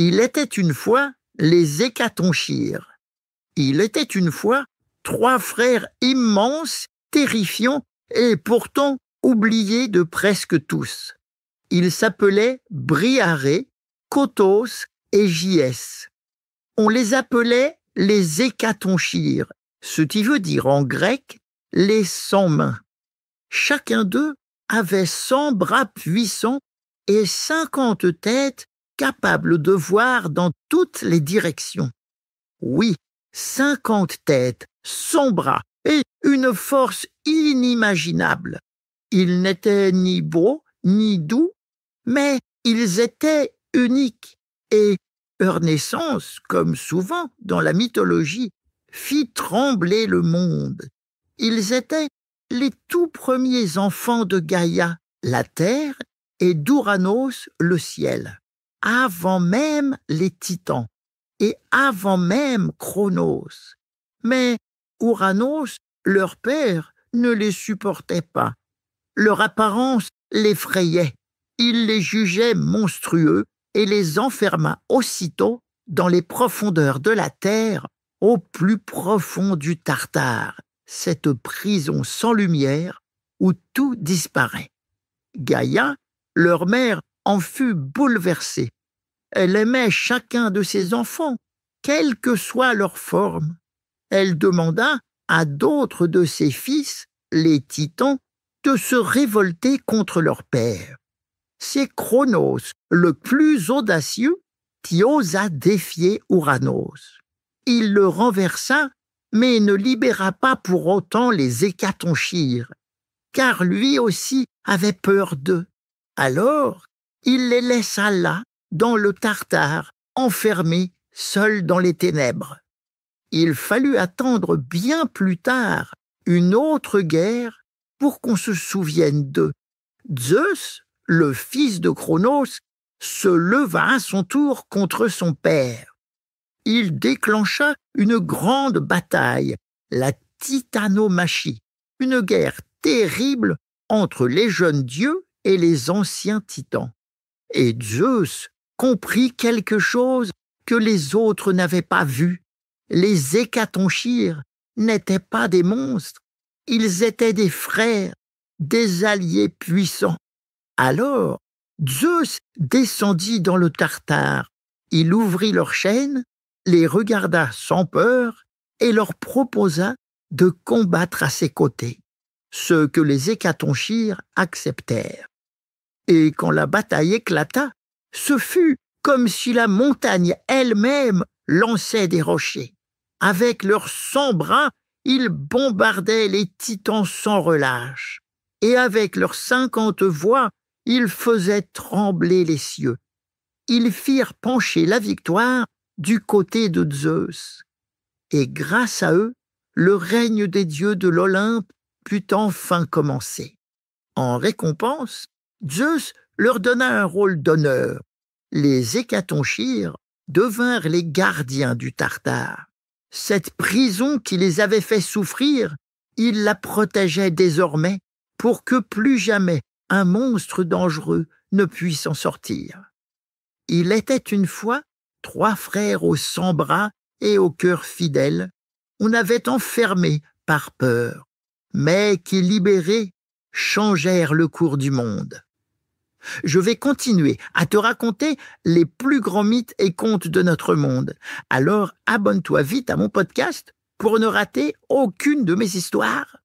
Il était une fois les Hécatonchyres. Il était une fois 3 frères immenses, terrifiants et pourtant oubliés de presque tous. Ils s'appelaient Briarée, Kotos et Gyes. On les appelait les Hécatonchyres, ce qui veut dire en grec les 100 mains. Chacun d'eux avait 100 bras puissants et 50 têtes capables de voir dans toutes les directions. Oui, 50 têtes, 100 bras et une force inimaginable. Ils n'étaient ni beaux ni doux, mais ils étaient uniques et leur naissance, comme souvent dans la mythologie, fit trembler le monde. Ils étaient les tout premiers enfants de Gaïa, la terre, et d'Ouranos, le ciel, avant même les titans et avant même Cronos. Mais Ouranos, leur père, ne les supportait pas. Leur apparence l'effrayait. Il les jugeait monstrueux et les enferma aussitôt dans les profondeurs de la terre, au plus profond du Tartare, cette prison sans lumière où tout disparaît. Gaïa, leur mère, en fut bouleversée. Elle aimait chacun de ses enfants, quelle que soit leur forme. Elle demanda à d'autres de ses fils, les titans, de se révolter contre leur père. C'est Cronos, le plus audacieux, qui osa défier Ouranos. Il le renversa, mais ne libéra pas pour autant les Hécatonchyres, car lui aussi avait peur d'eux. Alors, il les laissa là, dans le Tartare, enfermés, seuls dans les ténèbres. Il fallut attendre bien plus tard une autre guerre pour qu'on se souvienne d'eux. Zeus, le fils de Cronos, se leva à son tour contre son père. Il déclencha une grande bataille, la Titanomachie, une guerre terrible entre les jeunes dieux et les anciens titans. Et Zeus comprit quelque chose que les autres n'avaient pas vu. Les Hécatonchyres n'étaient pas des monstres, ils étaient des frères, des alliés puissants. Alors, Zeus descendit dans le Tartare. Il ouvrit leurs chaînes, les regarda sans peur et leur proposa de combattre à ses côtés, ce que les Hécatonchyres acceptèrent. Et quand la bataille éclata, ce fut comme si la montagne elle-même lançait des rochers. Avec leurs 100 bras, ils bombardaient les titans sans relâche. Et avec leurs 50 voix, ils faisaient trembler les cieux. Ils firent pencher la victoire du côté de Zeus. Et grâce à eux, le règne des dieux de l'Olympe put enfin commencer. En récompense, Zeus leur donna un rôle d'honneur. Les Hécatonchyres devinrent les gardiens du Tartare. Cette prison qui les avait fait souffrir, ils la protégeaient désormais pour que plus jamais un monstre dangereux ne puisse en sortir. Il était une fois 3 frères aux 100 bras et au cœur fidèle. On avait enfermé par peur, mais qui, libérés, changèrent le cours du monde. Je vais continuer à te raconter les plus grands mythes et contes de notre monde. Alors abonne-toi vite à mon podcast pour ne rater aucune de mes histoires.